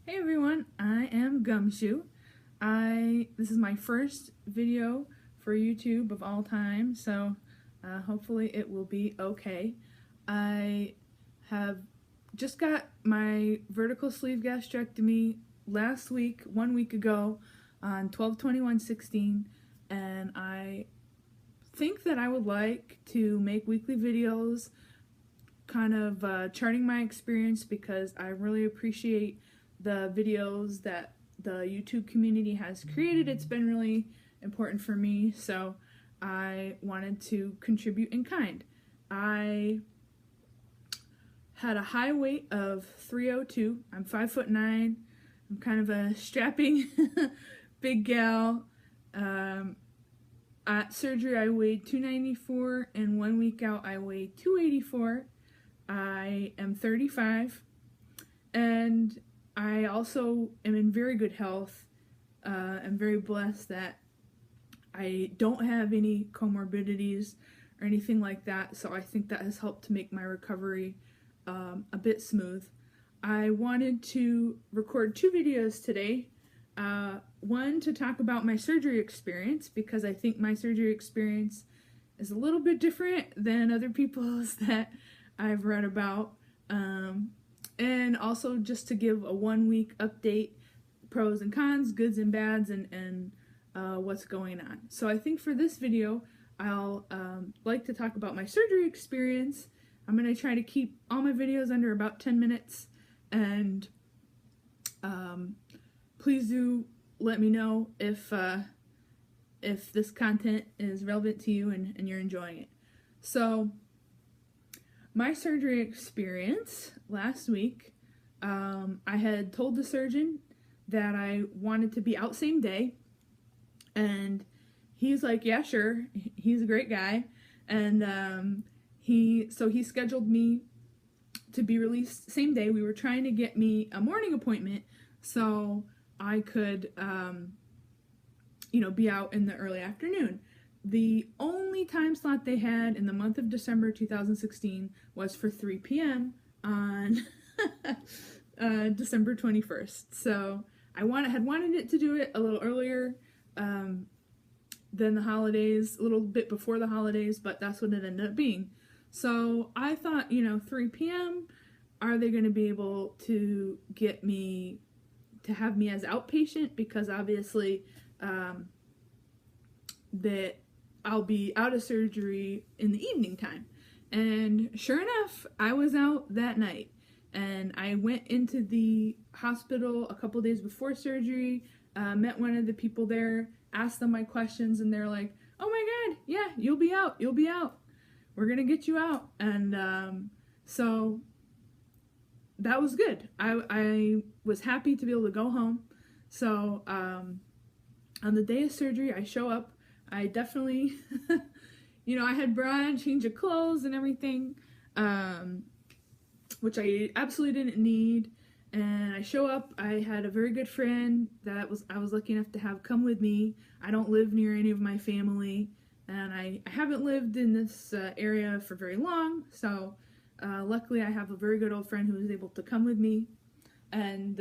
Hey everyone, I am Gumshoe. This is my first video for YouTube of all time, so hopefully it will be okay. I have just got my vertical sleeve gastrectomy last week, 1 week ago, on 12/21/16, and I think that I would like to make weekly videos kind of charting my experience because I really appreciate the videos that the YouTube community has created. It's been really important for me, so I wanted to contribute in kind. I had a high weight of 302. I'm 5'9". I'm kind of a strapping big gal. At surgery I weighed 294, and 1 week out I weighed 284. I am 35, and I also am in very good health. I'm very blessed that I don't have any comorbidities or anything like that, so I think that has helped to make my recovery a bit smooth. I wanted to record 2 videos today. One to talk about my surgery experience, because I think my surgery experience is a little bit different than other people's that I've read about. And also just to give a 1 week update, pros and cons, goods and bads, and what's going on. So I think for this video, I'll like to talk about my surgery experience. I'm going to try to keep all my videos under about 10 minutes, and please do let me know if this content is relevant to you and you're enjoying it. So my surgery experience last week, I had told the surgeon that I wanted to be out same day, and he's like, yeah, sure. He's a great guy, and he scheduled me to be released same day. We were trying to get me a morning appointment so I could be out in the early afternoon. The only time slot they had in the month of December 2016 was for 3 p.m. on December 21st. So I had wanted it to do it a little earlier than the holidays, a little bit before the holidays, but that's what it ended up being. So I thought, 3 p.m., are they going to be able to get me to have me as outpatient? Because obviously that I'll be out of surgery in the evening time. And sure enough, I was out that night, and I went into the hospital a couple days before surgery, met one of the people there, asked them my questions, and they're like, oh my god, yeah, you'll be out, we're gonna get you out. And so that was good. I was happy to be able to go home. So on the day of surgery, I show up. I definitely, I had brought a change of clothes and everything, which I absolutely didn't need. And I show up. I had a very good friend that I was lucky enough to have come with me. I don't live near any of my family, and I haven't lived in this area for very long. So luckily, I have a very good old friend who was able to come with me. And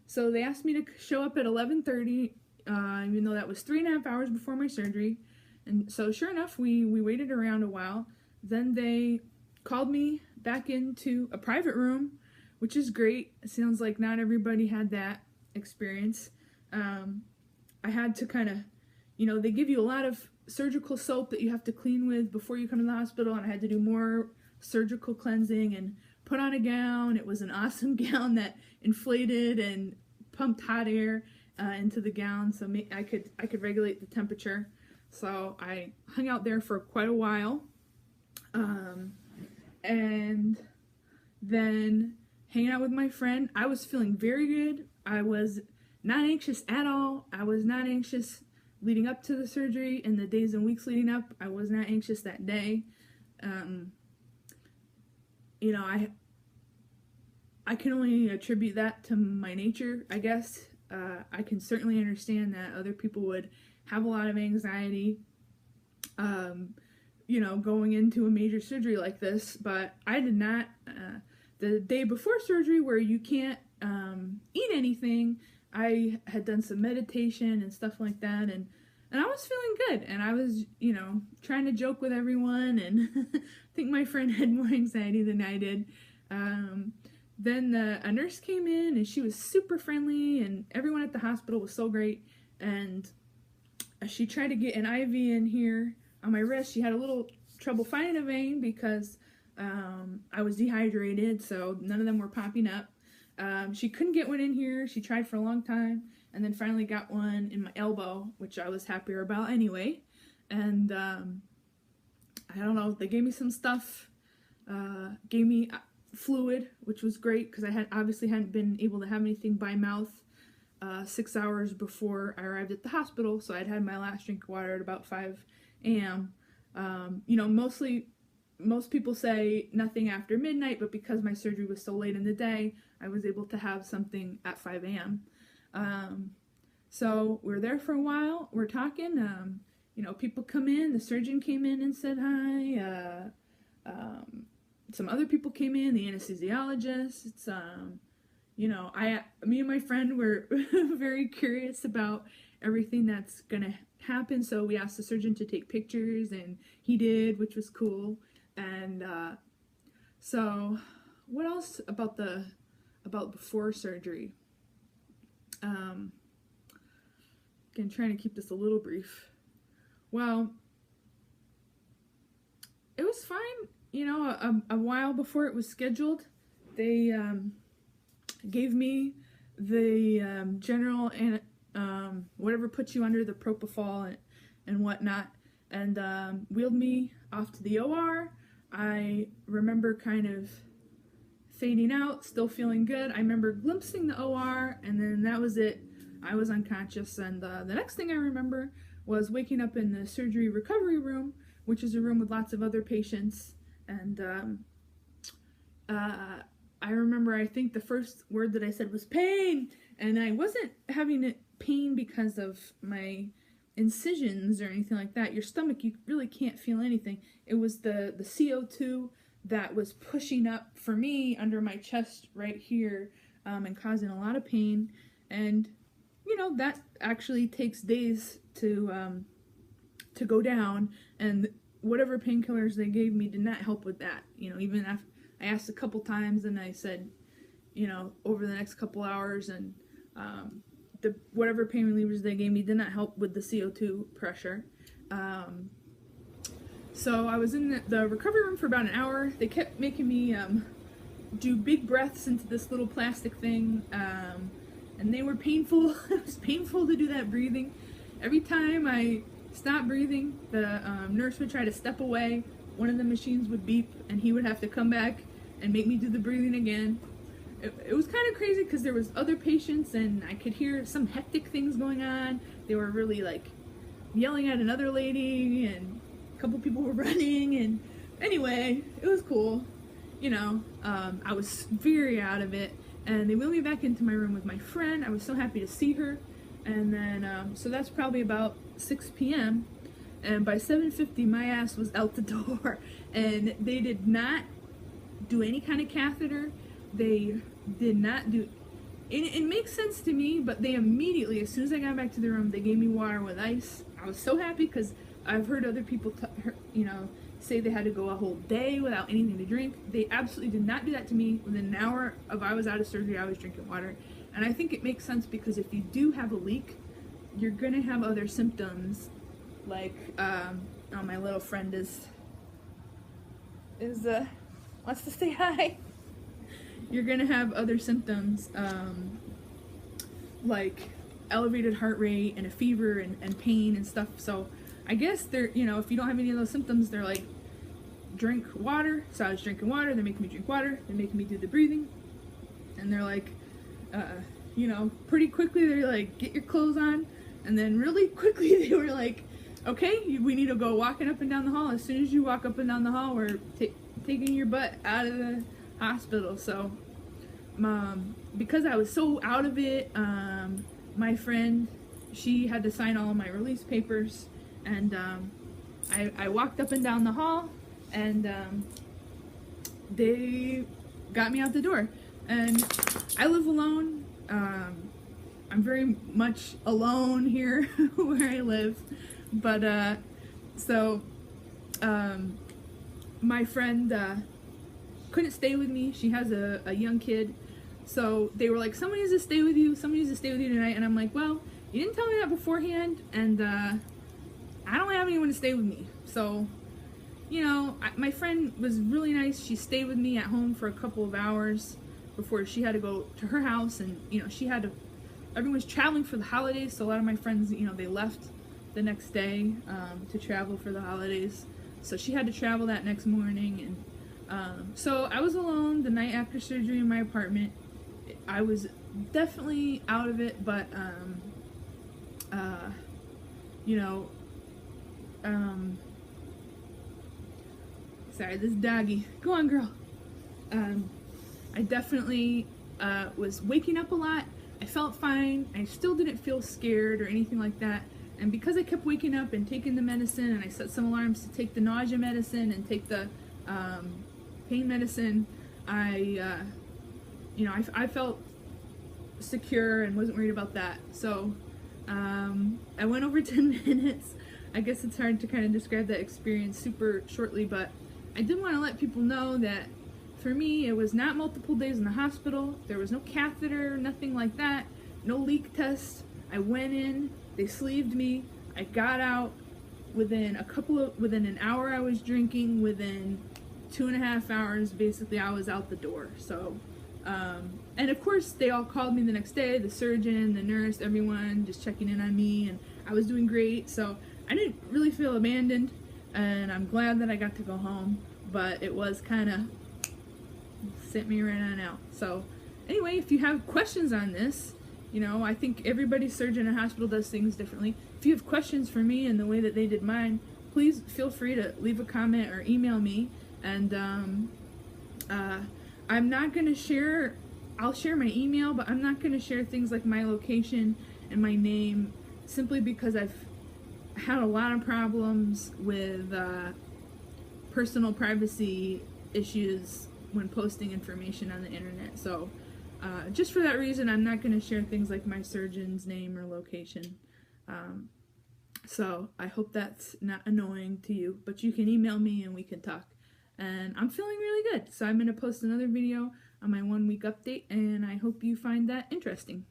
so they asked me to show up at 11:30. Even though that was 3.5 hours before my surgery. And so sure enough, we waited around a while. Then they called me back into a private room, which is great. It sounds like not everybody had that experience. I had to kind of, they give you a lot of surgical soap that you have to clean with before you come to the hospital, and I had to do more surgical cleansing and put on a gown. It was an awesome gown that inflated and pumped hot air into the gown, so I could regulate the temperature. So I hung out there for quite a while, and then hanging out with my friend. I was feeling very good. I was not anxious at all. I was not anxious leading up to the surgery, and the days and weeks leading up, I was not anxious that day. I can only attribute that to my nature, I guess. I can certainly understand that other people would have a lot of anxiety, going into a major surgery like this, but I did not. The day before surgery, where you can't eat anything. I had done some meditation and stuff like that, and I was feeling good, and I was, you know, trying to joke with everyone, and I think my friend had more anxiety than I did. Then a nurse came in, and she was super friendly, and everyone at the hospital was so great, and she tried to get an IV in here on my wrist. She had a little trouble finding a vein because I was dehydrated, so none of them were popping up. She couldn't get one in here. She tried for a long time, and then finally got one in my elbow, which I was happier about anyway. And I don't know, they gave me some stuff, gave me fluid, which was great because I obviously hadn't been able to have anything by mouth 6 hours before I arrived at the hospital, so I'd had my last drink of water at about 5 a.m. You know, most people say nothing after midnight, but because my surgery was so late in the day, I was able to have something at 5 a.m. So we're there for a while, we're talking, you know, people come in, the surgeon came in and said hi, some other people came in, the anesthesiologist. It's, you know, me and my friend were very curious about everything that's gonna happen, so we asked the surgeon to take pictures, and he did, which was cool. And so what else about before surgery? Again, trying to keep this a little brief. Well, it was fine, you know. A while before it was scheduled, they gave me the general and whatever puts you under, the propofol and whatnot, and wheeled me off to the OR. I remember kind of fading out, still feeling good. I remember glimpsing the OR, and then that was it. I was unconscious, and the next thing I remember was waking up in the surgery recovery room, which is a room with lots of other patients, and I remember, I think the first word that I said was pain, and I wasn't having pain because of my incisions or anything like that. Your stomach, you really can't feel anything. It was the CO2 that was pushing up for me under my chest right here, and causing a lot of pain. And you know, that actually takes days to go down, and whatever painkillers they gave me did not help with that. You know, even after I asked a couple times, and I said, you know, over the next couple hours, and whatever pain relievers they gave me did not help with the CO2 pressure. So I was in the recovery room for about an hour. They kept making me do big breaths into this little plastic thing, and they were painful. It was painful to do that breathing. Every time I stopped breathing, the nurse would try to step away. One of the machines would beep, and he would have to come back and make me do the breathing again. It was kind of crazy because there was other patients, and I could hear some hectic things going on. They were really like yelling at another lady, and a couple people were running, and anyway, it was cool. You know, I was very out of it, and they wheeled me back into my room with my friend. I was so happy to see her, and then so that's probably about 6 p.m. and by 7:50 my ass was out the door, and they did not do any kind of catheter. They did not do it makes sense to me, but they immediately, as soon as I got back to the room, they gave me water with ice. I was so happy because I've heard other people you know, say they had to go a whole day without anything to drink. They absolutely did not do that to me. Within an hour of I was out of surgery, I was drinking water. And I think it makes sense because if you do have a leak, you're gonna have other symptoms, like oh, my little friend wants to say hi. You're gonna have other symptoms, like elevated heart rate and a fever and pain and stuff. So I guess they're, you know, if you don't have any of those symptoms, they're like, drink water. So I was drinking water. They're making me drink water. They're making me do the breathing, and they're like, you know, pretty quickly they're like, get your clothes on, and then really quickly they were like, okay, we need to go walking up and down the hall. As soon as you walk up and down the hall, we're taking your butt out of the hospital. So because I was so out of it, my friend, she had to sign all of my release papers, and I walked up and down the hall, and they got me out the door. And I live alone. I'm very much alone here where I live, but so my friend couldn't stay with me. She has a young kid, so they were like, somebody needs to stay with you, somebody needs to stay with you tonight. And I'm like, well, you didn't tell me that beforehand, and I don't have anyone to stay with me. So, you know, my friend was really nice. She stayed with me at home for a couple of hours before she had to go to her house, and you know, she had to, everyone's traveling for the holidays, so a lot of my friends, you know, they left the next day to travel for the holidays, so she had to travel that next morning. And so I was alone the night after surgery in my apartment. I was definitely out of it, but you know, sorry, this doggy, go on girl. I definitely was waking up a lot. I felt fine. I still didn't feel scared or anything like that. And because I kept waking up and taking the medicine, and I set some alarms to take the nausea medicine and take the pain medicine, you know, I felt secure and wasn't worried about that. So I went over 10 minutes. I guess it's hard to kind of describe that experience super shortly, but I did want to let people know that for me, it was not multiple days in the hospital. There was no catheter, nothing like that, no leak test. I went in, they sleeved me, I got out. Within an hour I was drinking, within 2.5 hours, basically I was out the door. So, and of course they all called me the next day, the surgeon, the nurse, everyone just checking in on me, and I was doing great. So I didn't really feel abandoned, and I'm glad that I got to go home, but it was kind of sent me right on out. So anyway, if you have questions on this, you know, I think everybody's surgeon and hospital does things differently. If you have questions for me and the way that they did mine, please feel free to leave a comment or email me. And I'm not going to share, I'll share my email, but I'm not going to share things like my location and my name, simply because I've had a lot of problems with personal privacy issues when posting information on the internet. So just for that reason, I'm not going to share things like my surgeon's name or location. So I hope that's not annoying to you, but you can email me and we can talk. And I'm feeling really good, so I'm going to post another video on my 1 week update, and I hope you find that interesting.